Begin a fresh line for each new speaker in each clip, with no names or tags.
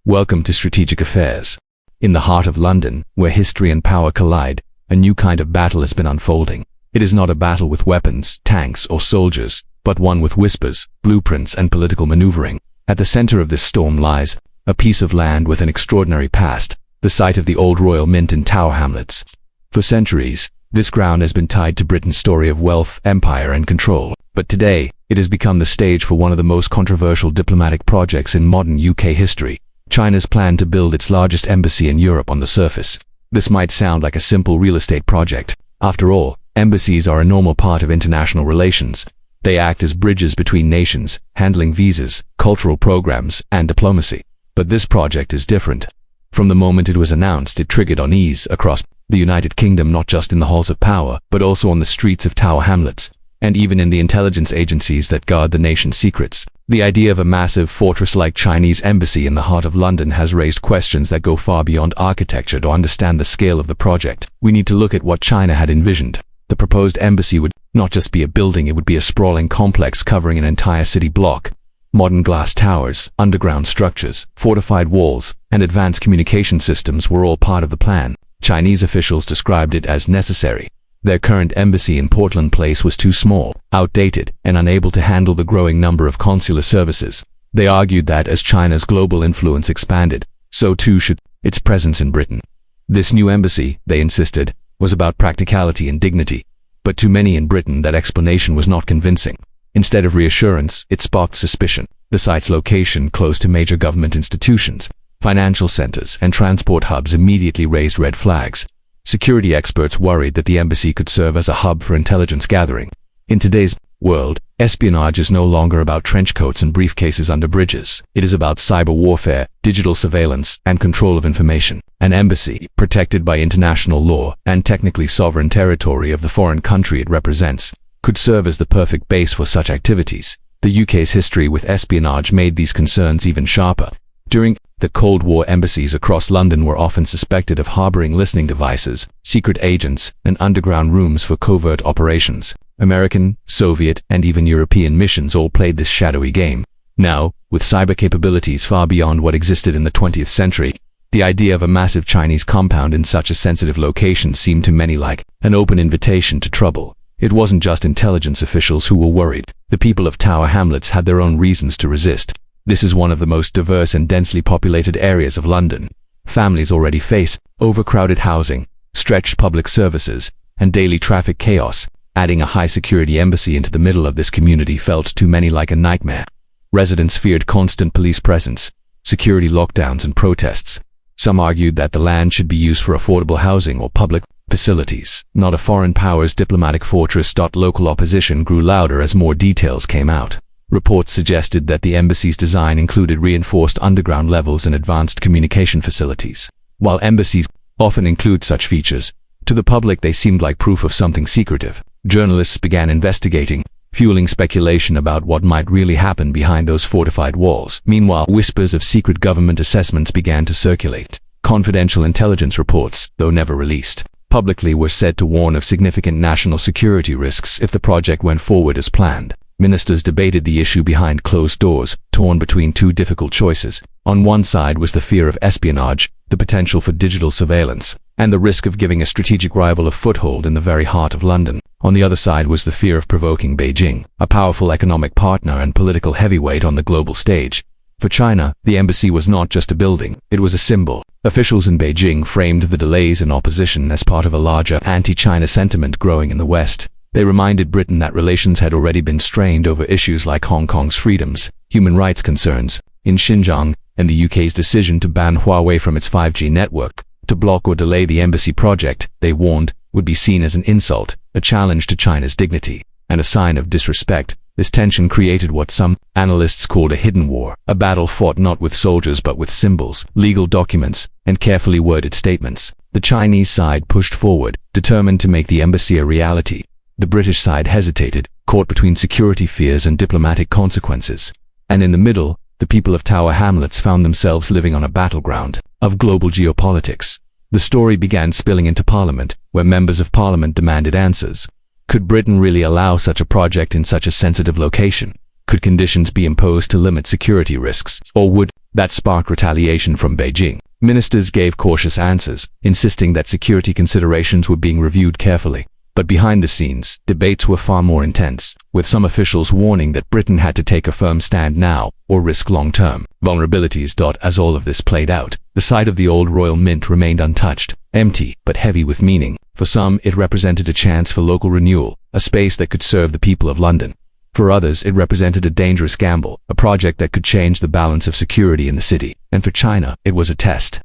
Welcome to Strategic Affairs. In the heart of London, where history and power collide, a new kind of battle has been unfolding. It is not a battle with weapons, tanks, or soldiers, but one with whispers, blueprints, and political maneuvering. At the center of this storm lies a piece of land with an extraordinary past, the site of the old royal mint in Tower Hamlets. For centuries, this ground has been tied to Britain's story of wealth, empire, and control. But today, it has become the stage for one of the most controversial diplomatic projects in modern UK history. China's plan to build its largest embassy in Europe on the surface. This might sound like a simple real estate project. After all, embassies are a normal part of international relations. They act as bridges between nations, handling visas, cultural programs, and diplomacy. But this project is different. From the moment it was announced, it triggered unease across the United Kingdom, not just in the halls of power, but also on the streets of Tower Hamlets, and even in the intelligence agencies that guard the nation's secrets. The idea of a massive fortress-like Chinese embassy in the heart of London has raised questions that go far beyond architecture. To understand the scale of the project, we need to look at what China had envisioned. The proposed embassy would not just be a building, it would be a sprawling complex covering an entire city block. Modern glass towers, underground structures, fortified walls, and advanced communication systems were all part of the plan. Chinese officials described it as necessary. Their current embassy in Portland Place was too small, outdated, and unable to handle the growing number of consular services. They argued that as China's global influence expanded, so too should its presence in Britain. This new embassy, they insisted, was about practicality and dignity. But to many in Britain, that explanation was not convincing. Instead of reassurance, it sparked suspicion. The site's location, close to major government institutions, financial centers, and transport hubs, immediately raised red flags. Security experts worried that the embassy could serve as a hub for intelligence gathering. In today's world, espionage is no longer about trench coats and briefcases under bridges. It is about cyber warfare, digital surveillance, and control of information. An embassy, protected by international law and technically sovereign territory of the foreign country it represents, could serve as the perfect base for such activities. The UK's history with espionage made these concerns even sharper. During the Cold War, embassies across London were often suspected of harboring listening devices, secret agents, and underground rooms for covert operations. American, Soviet, and even European missions all played this shadowy game. Now, with cyber capabilities far beyond what existed in the 20th century, the idea of a massive Chinese compound in such a sensitive location seemed to many like an open invitation to trouble. It wasn't just intelligence officials who were worried. The people of Tower Hamlets had their own reasons to resist. This is one of the most diverse and densely populated areas of London. Families already face overcrowded housing, stretched public services, and daily traffic chaos. Adding a high-security embassy into the middle of this community felt to many like a nightmare. Residents feared constant police presence, security lockdowns, and protests. Some argued that the land should be used for affordable housing or public facilities, not a foreign power's diplomatic fortress. Local opposition grew louder as more details came out. Reports suggested that the embassy's design included reinforced underground levels and advanced communication facilities. While embassies often include such features, to the public they seemed like proof of something secretive. Journalists began investigating, fueling speculation about what might really happen behind those fortified walls. Meanwhile, whispers of secret government assessments began to circulate. Confidential intelligence reports, though never released publicly, were said to warn of significant national security risks if the project went forward as planned. Ministers debated the issue behind closed doors, torn between two difficult choices. On one side was the fear of espionage, the potential for digital surveillance, and the risk of giving a strategic rival a foothold in the very heart of London. On the other side was the fear of provoking Beijing, a powerful economic partner and political heavyweight on the global stage. For China, the embassy was not just a building, it was a symbol. Officials in Beijing framed the delays and opposition as part of a larger anti-China sentiment growing in the West. They reminded Britain that relations had already been strained over issues like Hong Kong's freedoms, human rights concerns in Xinjiang, and the UK's decision to ban Huawei from its 5G network. To block or delay the embassy project, they warned, would be seen as an insult, a challenge to China's dignity, and a sign of disrespect. This tension created what some analysts called a hidden war, a battle fought not with soldiers but with symbols, legal documents, and carefully worded statements. The Chinese side pushed forward, determined to make the embassy a reality. The British side hesitated, caught between security fears and diplomatic consequences. And in the middle, the people of Tower Hamlets found themselves living on a battleground of global geopolitics. The story began spilling into Parliament, where members of Parliament demanded answers. Could Britain really allow such a project in such a sensitive location? Could conditions be imposed to limit security risks, or would that spark retaliation from Beijing? Ministers gave cautious answers, insisting that security considerations were being reviewed carefully. But behind the scenes, debates were far more intense, with some officials warning that Britain had to take a firm stand now, or risk long-term vulnerabilities. As all of this played out, the site of the old Royal Mint remained untouched, empty, but heavy with meaning. For some, it represented a chance for local renewal, a space that could serve the people of London. For others, it represented a dangerous gamble, a project that could change the balance of security in the city. And for China, it was a test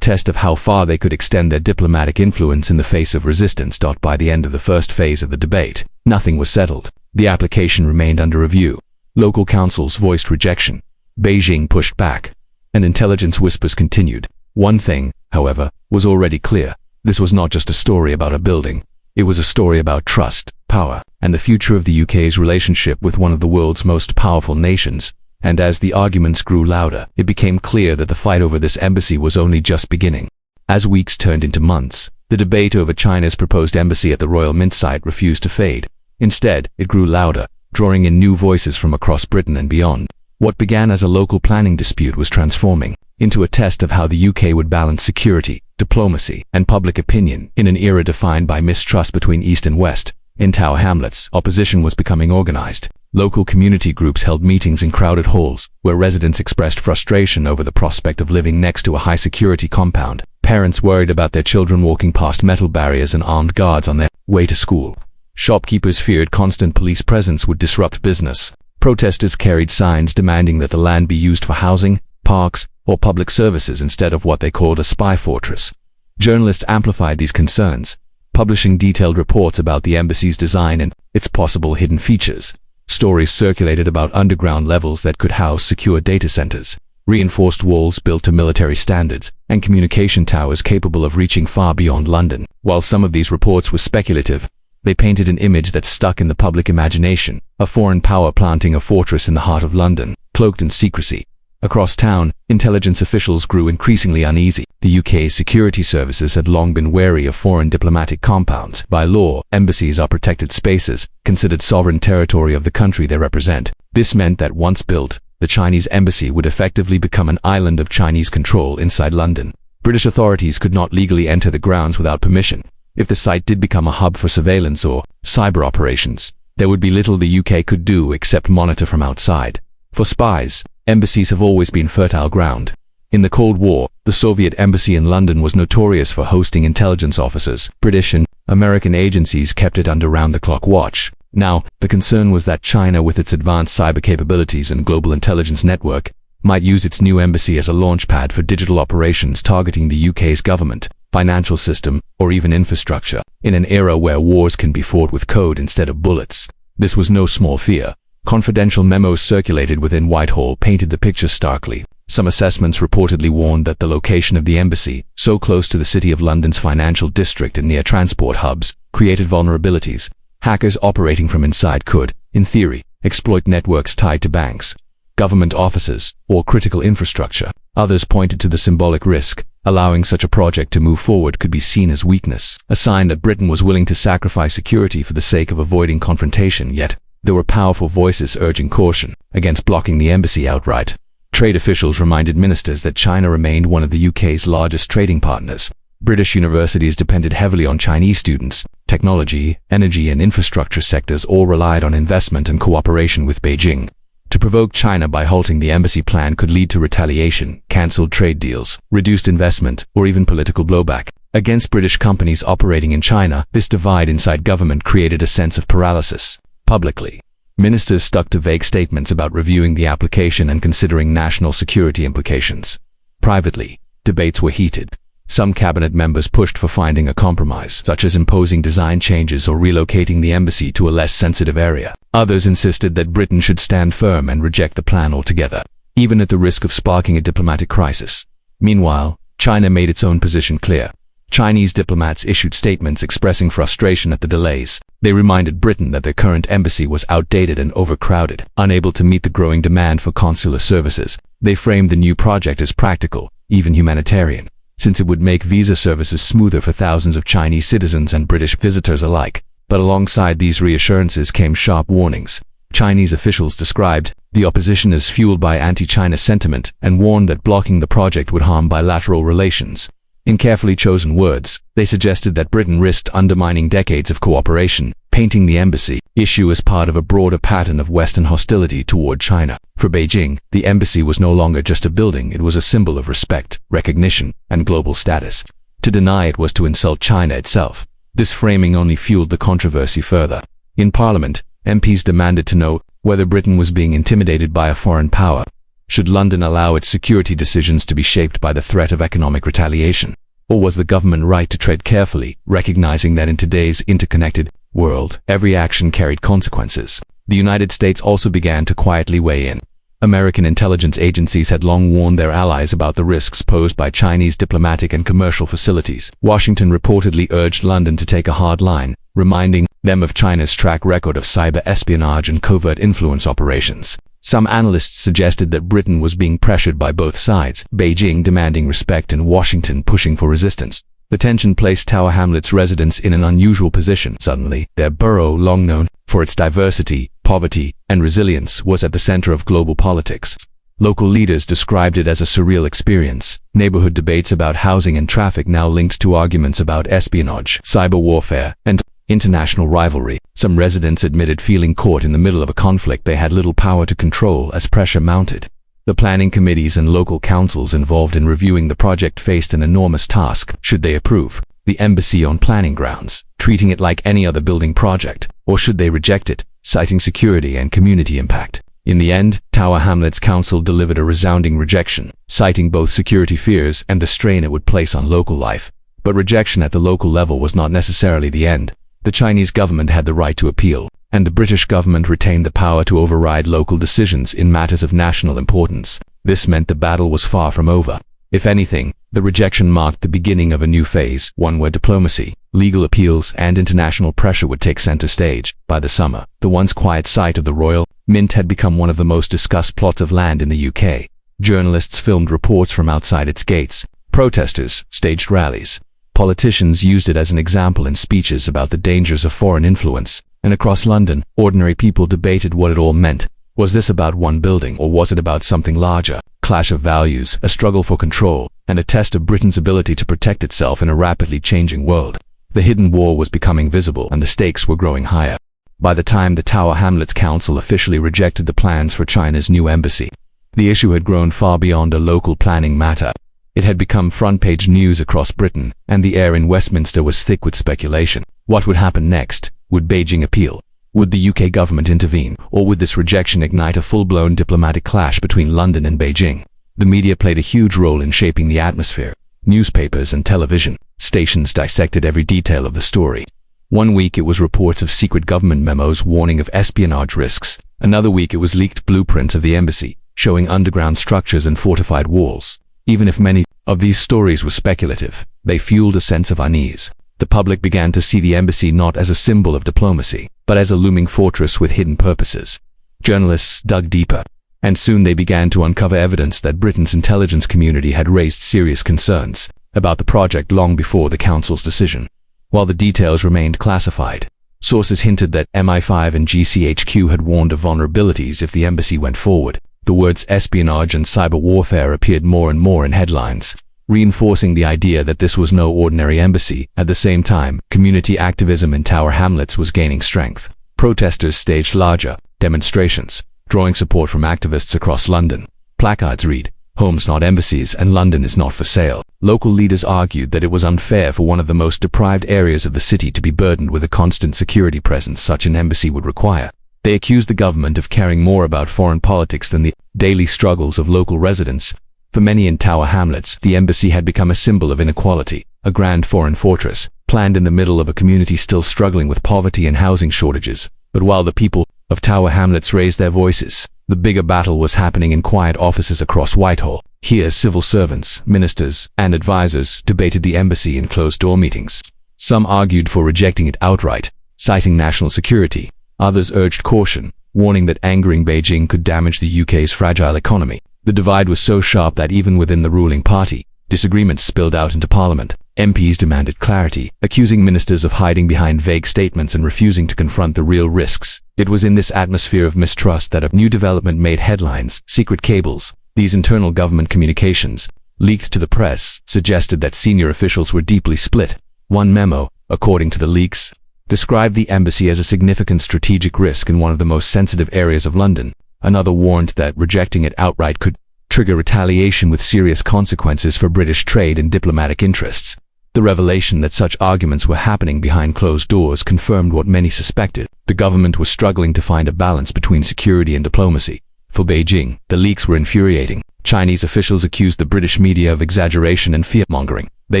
of how far they could extend their diplomatic influence in the face of resistance. By the end of the first phase of the debate, nothing was settled. The application remained under review. Local councils voiced rejection. Beijing pushed back. And intelligence whispers continued. One thing, however, was already clear. This was not just a story about a building. It was a story about trust, power, and the future of the UK's relationship with one of the world's most powerful nations. And as the arguments grew louder, it became clear that the fight over this embassy was only just beginning. As weeks turned into months, the debate over China's proposed embassy at the Royal Mint site refused to fade. Instead, it grew louder, drawing in new voices from across Britain and beyond. What began as a local planning dispute was transforming into a test of how the UK would balance security, diplomacy, and public opinion in an era defined by mistrust between East and West. In Tower Hamlets, opposition was becoming organized. Local community groups held meetings in crowded halls, where residents expressed frustration over the prospect of living next to a high-security compound. Parents worried about their children walking past metal barriers and armed guards on their way to school. Shopkeepers feared constant police presence would disrupt business. Protesters carried signs demanding that the land be used for housing, parks, or public services instead of what they called a spy fortress. Journalists amplified these concerns, publishing detailed reports about the embassy's design and its possible hidden features. Stories circulated about underground levels that could house secure data centers, reinforced walls built to military standards, and communication towers capable of reaching far beyond London. While some of these reports were speculative, they painted an image that stuck in the public imagination, a foreign power planting a fortress in the heart of London, cloaked in secrecy. Across town, intelligence officials grew increasingly uneasy. The UK's security services had long been wary of foreign diplomatic compounds. By law, embassies are protected spaces, considered sovereign territory of the country they represent. This meant that once built, the Chinese embassy would effectively become an island of Chinese control inside London. British authorities could not legally enter the grounds without permission. If the site did become a hub for surveillance or cyber operations, there would be little the UK could do except monitor from outside. For spies, embassies have always been fertile ground. In the Cold War, the Soviet embassy in London was notorious for hosting intelligence officers. British and American agencies kept it under round-the-clock watch. Now, the concern was that China, with its advanced cyber capabilities and global intelligence network, might use its new embassy as a launchpad for digital operations targeting the UK's government, financial system, or even infrastructure. In an era where wars can be fought with code instead of bullets, this was no small fear. Confidential memos circulated within Whitehall painted the picture starkly. Some assessments reportedly warned that the location of the embassy, so close to the City of London's financial district and near transport hubs, created vulnerabilities. Hackers operating from inside could, in theory, exploit networks tied to banks, government offices, or critical infrastructure. Others pointed to the symbolic risk. Allowing such a project to move forward could be seen as weakness, a sign that Britain was willing to sacrifice security for the sake of avoiding confrontation. Yet, there were powerful voices urging caution against blocking the embassy outright. Trade officials reminded ministers that China remained one of the UK's largest trading partners. British universities depended heavily on Chinese students. Technology, energy, and infrastructure sectors all relied on investment and cooperation with Beijing. To provoke China by halting the embassy plan could lead to retaliation, cancelled trade deals, reduced investment, or even political blowback. Against British companies operating in China, this divide inside government created a sense of paralysis. Publicly, ministers stuck to vague statements about reviewing the application and considering national security implications. Privately, debates were heated. Some cabinet members pushed for finding a compromise, such as imposing design changes or relocating the embassy to a less sensitive area. Others insisted that Britain should stand firm and reject the plan altogether, even at the risk of sparking a diplomatic crisis. Meanwhile, China made its own position clear. Chinese diplomats issued statements expressing frustration at the delays. They reminded Britain that their current embassy was outdated and overcrowded, unable to meet the growing demand for consular services. They framed the new project as practical, even humanitarian, since it would make visa services smoother for thousands of Chinese citizens and British visitors alike. But alongside these reassurances came sharp warnings. Chinese officials described the opposition as fueled by anti-China sentiment and warned that blocking the project would harm bilateral relations. In carefully chosen words, they suggested that Britain risked undermining decades of cooperation, painting the embassy issue as part of a broader pattern of Western hostility toward China. For Beijing, the embassy was no longer just a building, it was a symbol of respect, recognition, and global status. To deny it was to insult China itself. This framing only fueled the controversy further. In Parliament, MPs demanded to know whether Britain was being intimidated by a foreign power. Should London allow its security decisions to be shaped by the threat of economic retaliation? Or was the government right to tread carefully, recognizing that in today's interconnected world, every action carried consequences? The United States also began to quietly weigh in. American intelligence agencies had long warned their allies about the risks posed by Chinese diplomatic and commercial facilities. Washington reportedly urged London to take a hard line, reminding them of China's track record of cyber espionage and covert influence operations. Some analysts suggested that Britain was being pressured by both sides, Beijing demanding respect and Washington pushing for resistance. The tension placed Tower Hamlets residents in an unusual position. Suddenly, their borough, long known for its diversity, poverty, and resilience, was at the center of global politics. Local leaders described it as a surreal experience. Neighborhood debates about housing and traffic now linked to arguments about espionage, cyber warfare, and international rivalry. Some residents admitted feeling caught in the middle of a conflict they had little power to control as pressure mounted. The planning committees and local councils involved in reviewing the project faced an enormous task. Should they approve the embassy on planning grounds, treating it like any other building project, or should they reject it, citing security and community impact? In the end, Tower Hamlets Council delivered a resounding rejection, citing both security fears and the strain it would place on local life. But rejection at the local level was not necessarily the end. The Chinese government had the right to appeal, and the British government retained the power to override local decisions in matters of national importance. This meant the battle was far from over. If anything, the rejection marked the beginning of a new phase, one where diplomacy, legal appeals, and international pressure would take center stage. By the summer, the once quiet site of the Royal Mint had become one of the most discussed plots of land in the UK. Journalists filmed reports from outside its gates. Protesters staged rallies. Politicians used it as an example in speeches about the dangers of foreign influence, and across London, ordinary people debated what it all meant. Was this about one building, or was it about something larger? Clash of values, a struggle for control, and a test of Britain's ability to protect itself in a rapidly changing world. The hidden war was becoming visible, and the stakes were growing higher. By the time the Tower Hamlets Council officially rejected the plans for China's new embassy, the issue had grown far beyond a local planning matter. It had become front-page news across Britain, and the air in Westminster was thick with speculation. What would happen next? Would Beijing appeal? Would the UK government intervene? Or would this rejection ignite a full-blown diplomatic clash between London and Beijing? The media played a huge role in shaping the atmosphere. Newspapers and television stations dissected every detail of the story. One week it was reports of secret government memos warning of espionage risks. Another week it was leaked blueprints of the embassy, showing underground structures and fortified walls. Even if many of these stories were speculative, they fueled a sense of unease. The public began to see the embassy not as a symbol of diplomacy, but as a looming fortress with hidden purposes. Journalists dug deeper, and soon they began to uncover evidence that Britain's intelligence community had raised serious concerns about the project long before the Council's decision. While the details remained classified, sources hinted that MI5 and GCHQ had warned of vulnerabilities if the embassy went forward. The words espionage and cyber warfare appeared more and more in headlines, reinforcing the idea that this was no ordinary embassy. At the same time, community activism in Tower Hamlets was gaining strength. Protesters staged larger demonstrations, drawing support from activists across London. Placards read, "Homes not embassies and London is not for sale." Local leaders argued that it was unfair for one of the most deprived areas of the city to be burdened with a constant security presence such an embassy would require. They accused the government of caring more about foreign politics than the daily struggles of local residents. For many in Tower Hamlets, the embassy had become a symbol of inequality, a grand foreign fortress, planned in the middle of a community still struggling with poverty and housing shortages. But while the people of Tower Hamlets raised their voices, the bigger battle was happening in quiet offices across Whitehall. Here, civil servants, ministers, and advisors debated the embassy in closed-door meetings. Some argued for rejecting it outright, citing national security. Others urged caution, warning that angering Beijing could damage the UK's fragile economy. The divide was so sharp that even within the ruling party, disagreements spilled out into Parliament. MPs demanded clarity, accusing ministers of hiding behind vague statements and refusing to confront the real risks. It was in this atmosphere of mistrust that a new development made headlines. Secret cables, these internal government communications, leaked to the press, suggested that senior officials were deeply split. One memo, according to the leaks, described the embassy as a significant strategic risk in one of the most sensitive areas of London. Another warned that rejecting it outright could trigger retaliation with serious consequences for British trade and diplomatic interests. The revelation that such arguments were happening behind closed doors confirmed what many suspected. The government was struggling to find a balance between security and diplomacy. For Beijing, the leaks were infuriating. Chinese officials accused the British media of exaggeration and fear-mongering. They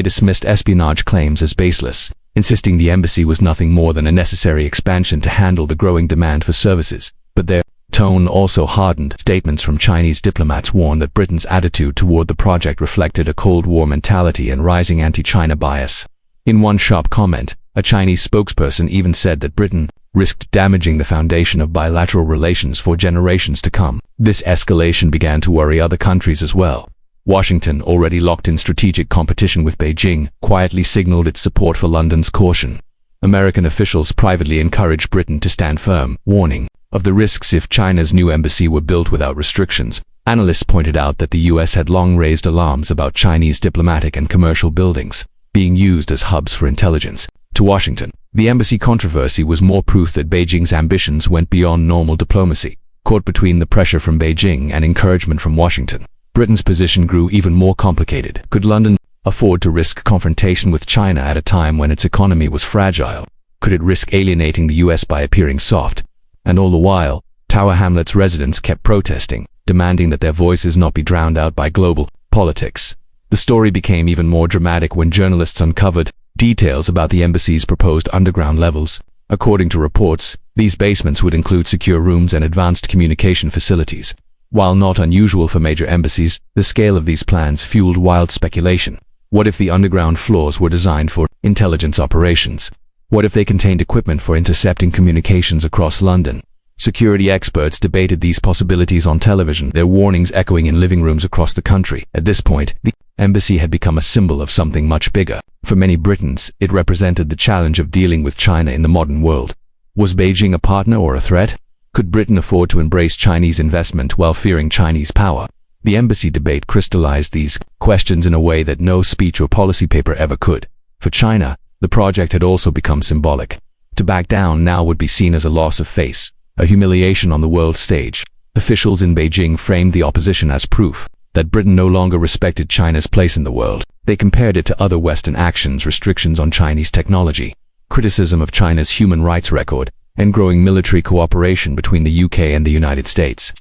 dismissed espionage claims as baseless, insisting the embassy was nothing more than a necessary expansion to handle the growing demand for services. But their tone also hardened. Statements from Chinese diplomats warned that Britain's attitude toward the project reflected a Cold War mentality and rising anti-China bias. In one sharp comment, a Chinese spokesperson even said that Britain risked damaging the foundation of bilateral relations for generations to come. This escalation began to worry other countries as well. Washington, already locked in strategic competition with Beijing, quietly signaled its support for London's caution. American officials privately encouraged Britain to stand firm, warning of the risks if China's new embassy were built without restrictions. Analysts pointed out that the US had long raised alarms about Chinese diplomatic and commercial buildings being used as hubs for intelligence. To Washington, the embassy controversy was more proof that Beijing's ambitions went beyond normal diplomacy. Caught between the pressure from Beijing and encouragement from Washington, Britain's position grew even more complicated. Could London afford to risk confrontation with China at a time when its economy was fragile? Could it risk alienating the US by appearing soft? And all the while, Tower Hamlets residents kept protesting, demanding that their voices not be drowned out by global politics. The story became even more dramatic when journalists uncovered details about the embassy's proposed underground levels. According to reports, these basements would include secure rooms and advanced communication facilities. While not unusual for major embassies, the scale of these plans fueled wild speculation. What if the underground floors were designed for intelligence operations? What if they contained equipment for intercepting communications across London? Security experts debated these possibilities on television, their warnings echoing in living rooms across the country. At this point, the embassy had become a symbol of something much bigger. For many Britons, it represented the challenge of dealing with China in the modern world. Was Beijing a partner or a threat? Could Britain afford to embrace Chinese investment while fearing Chinese power? The embassy debate crystallized these questions in a way that no speech or policy paper ever could. For China, the project had also become symbolic. To back down now would be seen as a loss of face, a humiliation on the world stage. Officials in Beijing framed the opposition as proof that Britain no longer respected China's place in the world. They compared it to other Western actions, restrictions on Chinese technology, criticism of China's human rights record, and growing military cooperation between the UK and the United States.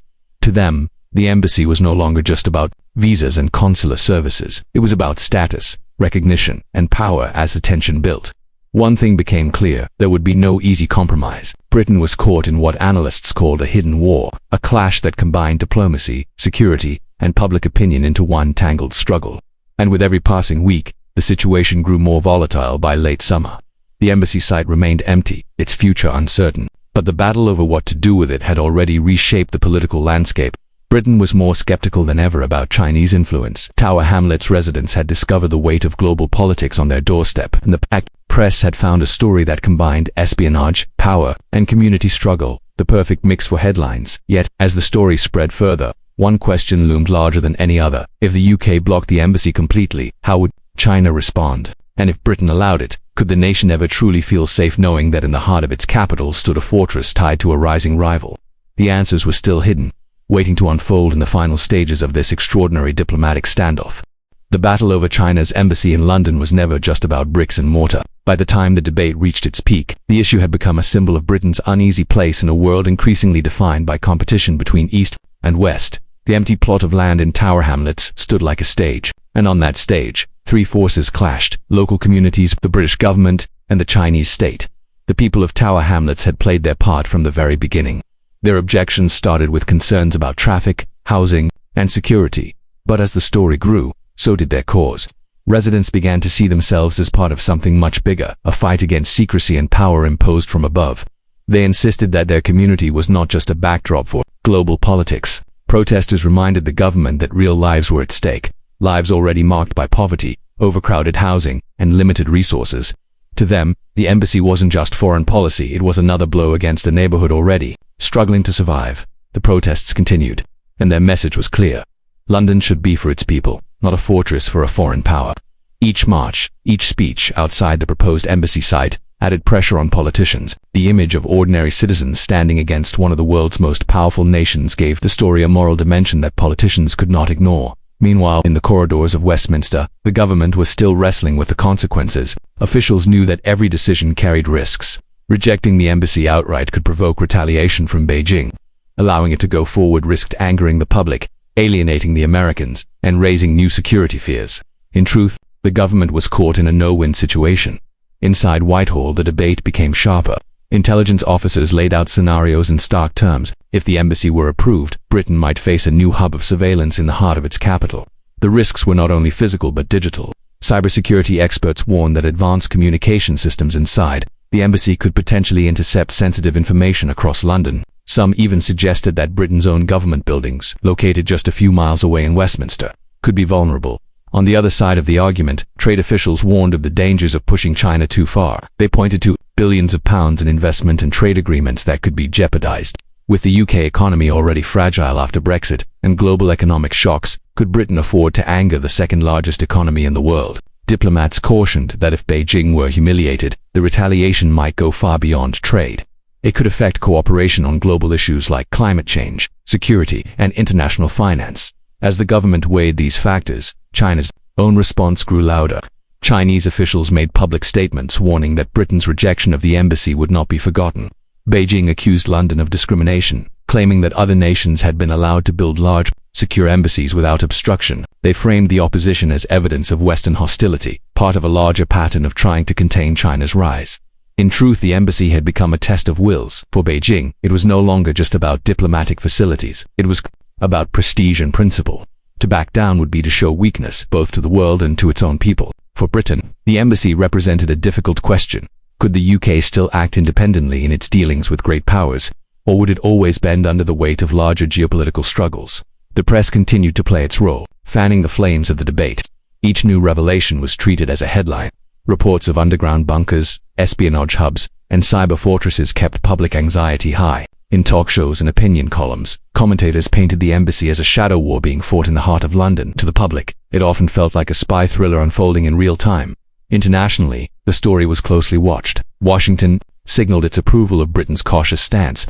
To them, the embassy was no longer just about visas and consular services. It was about status, recognition, and power as the tension built. One thing became clear: there would be no easy compromise. Britain was caught in what analysts called a hidden war, a clash that combined diplomacy, security, and public opinion into one tangled struggle. And with every passing week, the situation grew more volatile. By late summer, the embassy site remained empty, its future uncertain. But the battle over what to do with it had already reshaped the political landscape. Britain was more skeptical than ever about Chinese influence. Tower Hamlets residents had discovered the weight of global politics on their doorstep, and the packed press had found a story that combined espionage, power, and community struggle, the perfect mix for headlines. Yet, as the story spread further, one question loomed larger than any other. If the UK blocked the embassy completely, how would China respond? And if Britain allowed it, could the nation ever truly feel safe knowing that in the heart of its capital stood a fortress tied to a rising rival? The answers were still hidden, waiting to unfold in the final stages of this extraordinary diplomatic standoff. The battle over China's embassy in London was never just about bricks and mortar. By the time the debate reached its peak, the issue had become a symbol of Britain's uneasy place in a world increasingly defined by competition between East and West. The empty plot of land in Tower Hamlets stood like a stage, and on that stage, three forces clashed: local communities, the British government, and the Chinese state. The people of Tower Hamlets had played their part from the very beginning. Their objections started with concerns about traffic, housing, and security. But as the story grew, so did their cause. Residents began to see themselves as part of something much bigger, a fight against secrecy and power imposed from above. They insisted that their community was not just a backdrop for global politics. Protesters reminded the government that real lives were at stake, lives already marked by poverty, overcrowded housing, and limited resources. To them, the embassy wasn't just foreign policy, it was another blow against a neighborhood already struggling to survive. The protests continued, and their message was clear. London should be for its people, not a fortress for a foreign power. Each march, each speech outside the proposed embassy site added pressure on politicians. The image of ordinary citizens standing against one of the world's most powerful nations gave the story a moral dimension that politicians could not ignore. Meanwhile, in the corridors of Westminster, the government was still wrestling with the consequences. Officials knew that every decision carried risks. Rejecting the embassy outright could provoke retaliation from Beijing. Allowing it to go forward risked angering the public, alienating the Americans, and raising new security fears. In truth, the government was caught in a no-win situation. Inside Whitehall, the debate became sharper. Intelligence officers laid out scenarios in stark terms. If the embassy were approved, Britain might face a new hub of surveillance in the heart of its capital. The risks were not only physical but digital. Cybersecurity experts warned that advanced communication systems inside the embassy could potentially intercept sensitive information across London. Some even suggested that Britain's own government buildings, located just a few miles away in Westminster, could be vulnerable. On the other side of the argument, trade officials warned of the dangers of pushing China too far. They pointed to billions of pounds in investment and trade agreements that could be jeopardized. With the UK economy already fragile after Brexit and global economic shocks, could Britain afford to anger the second-largest economy in the world? Diplomats cautioned that if Beijing were humiliated, the retaliation might go far beyond trade. It could affect cooperation on global issues like climate change, security, and international finance. As the government weighed these factors, China's own response grew louder. Chinese officials made public statements warning that Britain's rejection of the embassy would not be forgotten. Beijing accused London of discrimination, claiming that other nations had been allowed to build large, secure embassies without obstruction. They framed the opposition as evidence of Western hostility, part of a larger pattern of trying to contain China's rise. In truth, the embassy had become a test of wills. For Beijing, it was no longer just about diplomatic facilities. It was about prestige and principle. To back down would be to show weakness, both to the world and to its own people. For Britain, the embassy represented a difficult question. Could the UK still act independently in its dealings with great powers, or would it always bend under the weight of larger geopolitical struggles? The press continued to play its role, fanning the flames of the debate. Each new revelation was treated as a headline. Reports of underground bunkers, espionage hubs, and cyber fortresses kept public anxiety high. In talk shows and opinion columns, commentators painted the embassy as a shadow war being fought in the heart of London. To the public, it often felt like a spy thriller unfolding in real time. Internationally, the story was closely watched. Washington signaled its approval of Britain's cautious stance.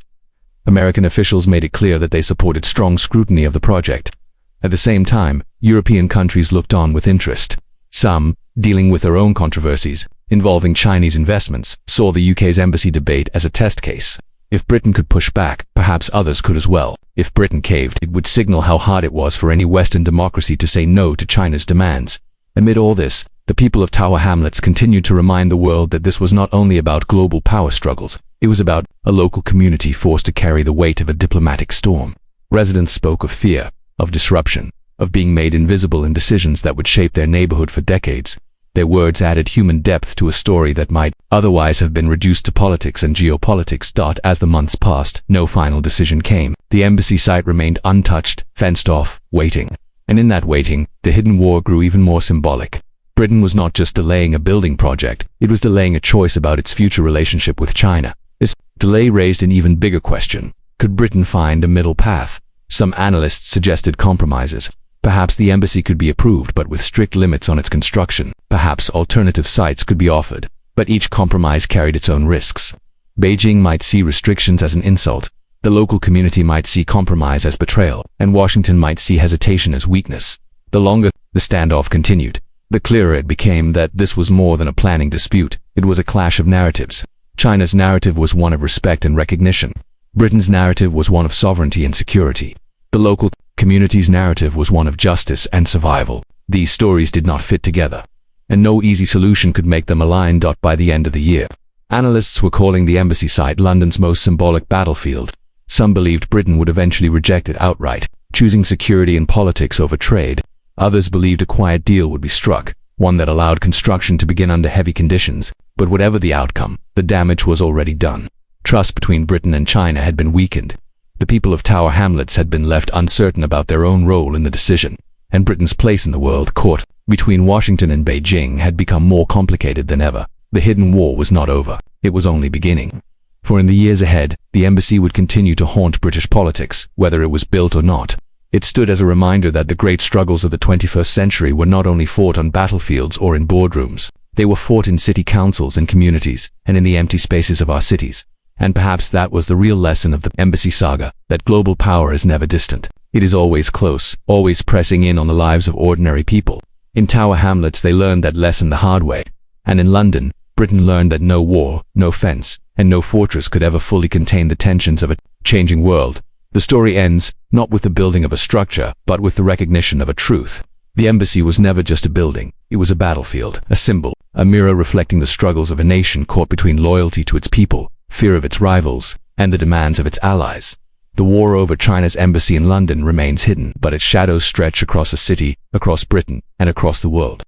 American officials made it clear that they supported strong scrutiny of the project. At the same time, European countries looked on with interest. Some, dealing with their own controversies involving Chinese investments, saw the UK's embassy debate as a test case. If Britain could push back, perhaps others could as well. If Britain caved, it would signal how hard it was for any Western democracy to say no to China's demands. Amid all this, the people of Tower Hamlets continued to remind the world that this was not only about global power struggles, it was about a local community forced to carry the weight of a diplomatic storm. Residents spoke of fear, of disruption, of being made invisible in decisions that would shape their neighborhood for decades. Their words added human depth to a story that might otherwise have been reduced to politics and geopolitics. As the months passed, no final decision came. The embassy site remained untouched, fenced off, waiting. And in that waiting, the hidden war grew even more symbolic. Britain was not just delaying a building project, it was delaying a choice about its future relationship with China. This delay raised an even bigger question. Could Britain find a middle path? Some analysts suggested compromises. Perhaps the embassy could be approved but with strict limits on its construction. Perhaps alternative sites could be offered. But each compromise carried its own risks. Beijing might see restrictions as an insult. The local community might see compromise as betrayal, and Washington might see hesitation as weakness. The longer the standoff continued, the clearer it became that this was more than a planning dispute. It was a clash of narratives. China's narrative was one of respect and recognition. Britain's narrative was one of sovereignty and security. The local community's narrative was one of justice and survival. These stories did not fit together, and no easy solution could make them align. By the end of the year, analysts were calling the embassy site London's most symbolic battlefield. Some believed Britain would eventually reject it outright, choosing security and politics over trade. Others believed a quiet deal would be struck, one that allowed construction to begin under heavy conditions. But whatever the outcome, the damage was already done. Trust between Britain and China had been weakened. The people of Tower Hamlets had been left uncertain about their own role in the decision, and Britain's place in the world caught between Washington and Beijing had become more complicated than ever. The hidden war was not over. It was only beginning. For in the years ahead, the embassy would continue to haunt British politics, whether it was built or not. It stood as a reminder that the great struggles of the 21st century were not only fought on battlefields or in boardrooms. They were fought in city councils and communities, and in the empty spaces of our cities. And perhaps that was the real lesson of the embassy saga, that global power is never distant. It is always close, always pressing in on the lives of ordinary people. In Tower Hamlets they learned that lesson the hard way. And in London, Britain learned that no war, no fence, and no fortress could ever fully contain the tensions of a changing world. The story ends, not with the building of a structure, but with the recognition of a truth. The embassy was never just a building. It was a battlefield, a symbol, a mirror reflecting the struggles of a nation caught between loyalty to its people, fear of its rivals, and the demands of its allies. The war over China's embassy in London remains hidden, but its shadows stretch across the city, across Britain, and across the world.